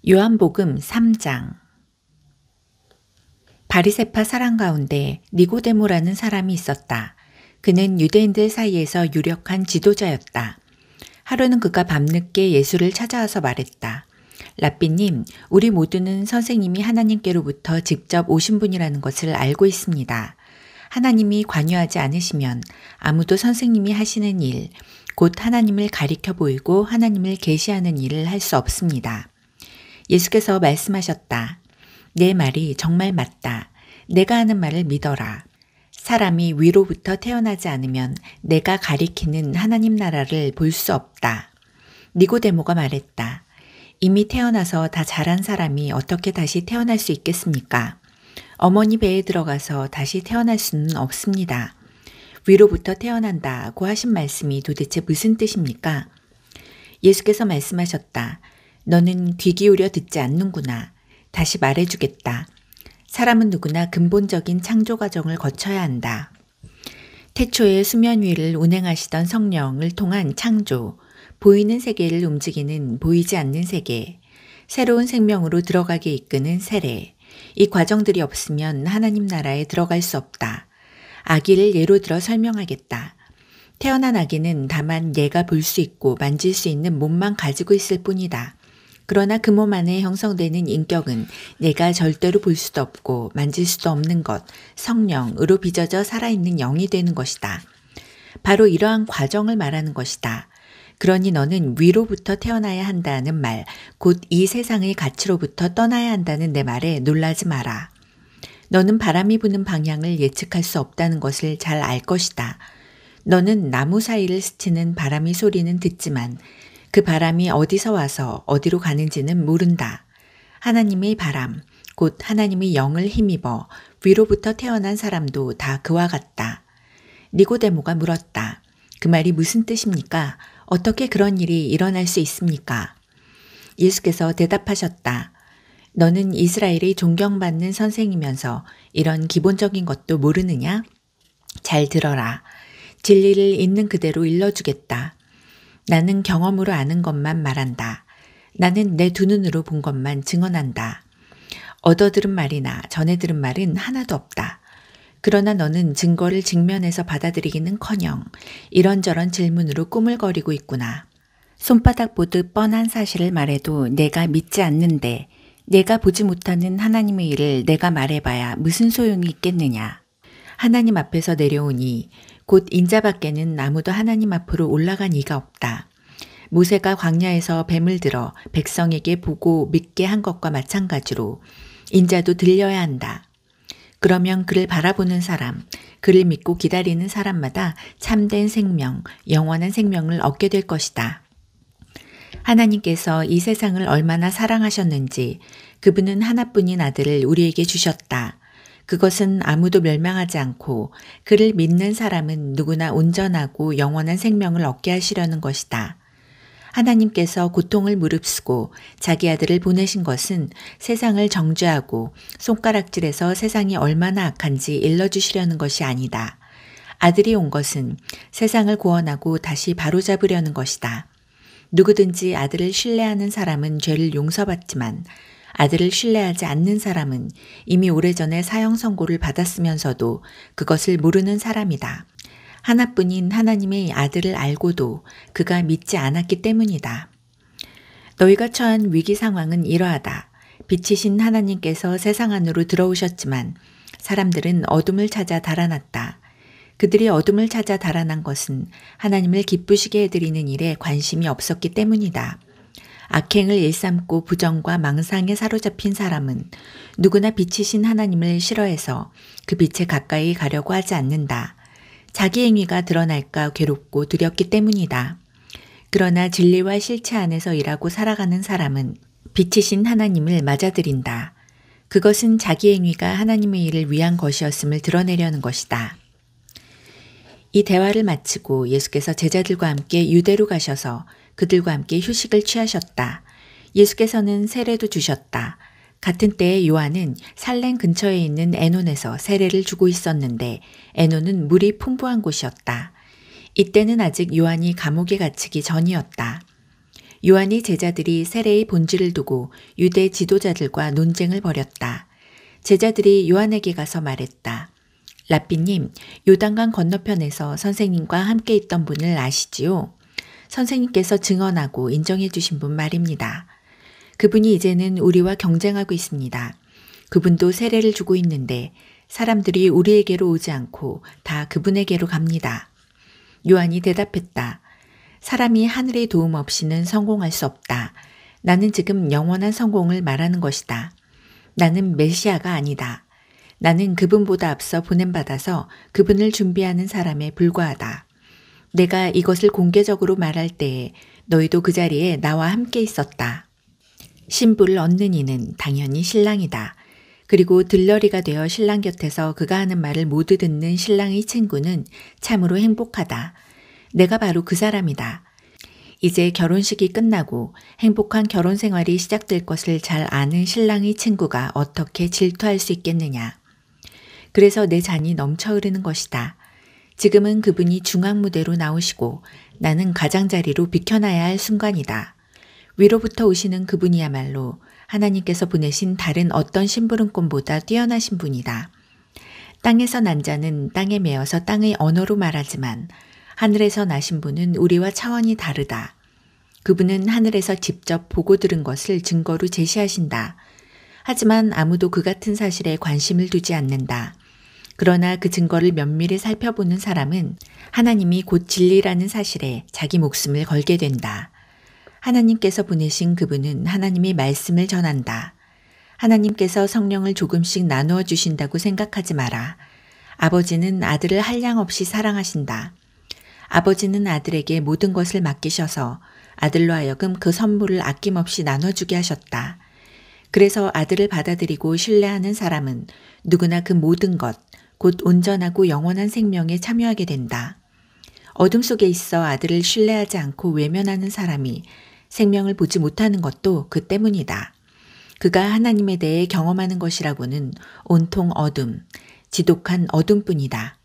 요한복음 3장. 바리새파 사람 가운데 니고데모라는 사람이 있었다. 그는 유대인들 사이에서 유력한 지도자였다. 하루는 그가 밤늦게 예수를 찾아와서 말했다. 랍비님, 우리 모두는 선생님이 하나님께로부터 직접 오신 분이라는 것을 알고 있습니다. 하나님이 관여하지 않으시면 아무도 선생님이 하시는 일, 곧 하나님을 가리켜 보이고 하나님을 계시하는 일을 할 수 없습니다. 예수께서 말씀하셨다. 내 말이 정말 맞다. 내가 하는 말을 믿어라. 사람이 위로부터 태어나지 않으면 내가 가리키는 하나님 나라를 볼 수 없다. 니고데모가 말했다. 이미 태어나서 다 자란 사람이 어떻게 다시 태어날 수 있겠습니까? 어머니 배에 들어가서 다시 태어날 수는 없습니다. 위로부터 태어난다고 하신 말씀이 도대체 무슨 뜻입니까? 예수께서 말씀하셨다. 너는 귀 기울여 듣지 않는구나. 다시 말해주겠다. 사람은 누구나 근본적인 창조 과정을 거쳐야 한다. 태초에 수면 위를 운행하시던 성령을 통한 창조, 보이는 세계를 움직이는 보이지 않는 세계, 새로운 생명으로 들어가게 이끄는 세례, 이 과정들이 없으면 하나님 나라에 들어갈 수 없다. 아기를 예로 들어 설명하겠다. 태어난 아기는 다만 얘가 볼 수 있고 만질 수 있는 몸만 가지고 있을 뿐이다. 그러나 그 몸 안에 형성되는 인격은 내가 절대로 볼 수도 없고 만질 수도 없는 것, 성령으로 빚어져 살아있는 영이 되는 것이다. 바로 이러한 과정을 말하는 것이다. 그러니 너는 위로부터 태어나야 한다는 말, 곧 이 세상의 가치로부터 떠나야 한다는 내 말에 놀라지 마라. 너는 바람이 부는 방향을 예측할 수 없다는 것을 잘 알 것이다. 너는 나무 사이를 스치는 바람의 소리는 듣지만 그 바람이 어디서 와서 어디로 가는지는 모른다. 하나님의 바람, 곧 하나님의 영을 힘입어 위로부터 태어난 사람도 다 그와 같다. 니고데모가 물었다. 그 말이 무슨 뜻입니까? 어떻게 그런 일이 일어날 수 있습니까? 예수께서 대답하셨다. 너는 이스라엘의 존경받는 선생이면서 이런 기본적인 것도 모르느냐? 잘 들어라. 진리를 있는 그대로 일러주겠다. 나는 경험으로 아는 것만 말한다. 나는 내 두 눈으로 본 것만 증언한다. 얻어들은 말이나 전해 들은 말은 하나도 없다. 그러나 너는 증거를 직면해서 받아들이기는커녕 이런저런 질문으로 꾸물거리고 있구나. 손바닥 보듯 뻔한 사실을 말해도 내가 믿지 않는데 내가 보지 못하는 하나님의 일을 내가 말해봐야 무슨 소용이 있겠느냐. 하나님 앞에서 내려오니 곧 인자밖에는 아무도 하나님 앞으로 올라간 이가 없다. 모세가 광야에서 뱀을 들어 백성에게 보고 믿게 한 것과 마찬가지로 인자도 들려야 한다. 그러면 그를 바라보는 사람, 그를 믿고 기다리는 사람마다 참된 생명, 영원한 생명을 얻게 될 것이다. 하나님께서 이 세상을 얼마나 사랑하셨는지 그분은 하나뿐인 아들을 우리에게 주셨다. 그것은 아무도 멸망하지 않고 그를 믿는 사람은 누구나 온전하고 영원한 생명을 얻게 하시려는 것이다. 하나님께서 고통을 무릅쓰고 자기 아들을 보내신 것은 세상을 정죄하고 손가락질해서 세상이 얼마나 악한지 일러주시려는 것이 아니다. 아들이 온 것은 세상을 구원하고 다시 바로잡으려는 것이다. 누구든지 아들을 신뢰하는 사람은 죄를 용서받지만 아들을 신뢰하지 않는 사람은 이미 오래전에 사형 선고를 받았으면서도 그것을 모르는 사람이다. 하나뿐인 하나님의 아들을 알고도 그가 믿지 않았기 때문이다. 너희가 처한 위기 상황은 이러하다. 빛이신 하나님께서 세상 안으로 들어오셨지만 사람들은 어둠을 찾아 달아났다. 그들이 어둠을 찾아 달아난 것은 하나님을 기쁘시게 해드리는 일에 관심이 없었기 때문이다. 악행을 일삼고 부정과 망상에 사로잡힌 사람은 누구나 빛이신 하나님을 싫어해서 그 빛에 가까이 가려고 하지 않는다. 자기 행위가 드러날까 괴롭고 두렵기 때문이다. 그러나 진리와 실체 안에서 일하고 살아가는 사람은 빛이신 하나님을 맞아들인다. 그것은 자기 행위가 하나님의 일을 위한 것이었음을 드러내려는 것이다. 이 대화를 마치고 예수께서 제자들과 함께 유대로 가셔서 그들과 함께 휴식을 취하셨다. 예수께서는 세례도 주셨다. 같은 때에 요한은 살렘 근처에 있는 에논에서 세례를 주고 있었는데 에논은 물이 풍부한 곳이었다. 이때는 아직 요한이 감옥에 갇히기 전이었다. 요한의 제자들이 세례의 본질을 두고 유대 지도자들과 논쟁을 벌였다. 제자들이 요한에게 가서 말했다. 랍비님, 요단강 건너편에서 선생님과 함께 있던 분을 아시지요? 선생님께서 증언하고 인정해 주신 분 말입니다. 그분이 이제는 우리와 경쟁하고 있습니다. 그분도 세례를 주고 있는데 사람들이 우리에게로 오지 않고 다 그분에게로 갑니다. 요한이 대답했다. 사람이 하늘의 도움 없이는 성공할 수 없다. 나는 지금 영원한 성공을 말하는 것이다. 나는 메시아가 아니다. 나는 그분보다 앞서 보냄받아서 그분을 준비하는 사람에 불과하다. 내가 이것을 공개적으로 말할 때에 너희도 그 자리에 나와 함께 있었다. 신부를 얻는 이는 당연히 신랑이다. 그리고 들러리가 되어 신랑 곁에서 그가 하는 말을 모두 듣는 신랑의 친구는 참으로 행복하다. 내가 바로 그 사람이다. 이제 결혼식이 끝나고 행복한 결혼 생활이 시작될 것을 잘 아는 신랑의 친구가 어떻게 질투할 수 있겠느냐. 그래서 내 잔이 넘쳐 흐르는 것이다. 지금은 그분이 중앙무대로 나오시고 나는 가장자리로 비켜나야 할 순간이다. 위로부터 오시는 그분이야말로 하나님께서 보내신 다른 어떤 심부름꾼보다 뛰어나신 분이다. 땅에서 난 자는 땅에 매어서 땅의 언어로 말하지만 하늘에서 나신 분은 우리와 차원이 다르다. 그분은 하늘에서 직접 보고 들은 것을 증거로 제시하신다. 하지만 아무도 그 같은 사실에 관심을 두지 않는다. 그러나 그 증거를 면밀히 살펴보는 사람은 하나님이 곧 진리라는 사실에 자기 목숨을 걸게 된다. 하나님께서 보내신 그분은 하나님의 말씀을 전한다. 하나님께서 성령을 조금씩 나누어 주신다고 생각하지 마라. 아버지는 아들을 한량없이 사랑하신다. 아버지는 아들에게 모든 것을 맡기셔서 아들로 하여금 그 선물을 아낌없이 나눠주게 하셨다. 그래서 아들을 받아들이고 신뢰하는 사람은 누구나 그 모든 것, 곧 온전하고 영원한 생명에 참여하게 된다. 어둠 속에 있어 아들을 신뢰하지 않고 외면하는 사람이 생명을 보지 못하는 것도 그 때문이다. 그가 하나님에 대해 경험하는 것이라고는 온통 어둠, 지독한 어둠뿐이다.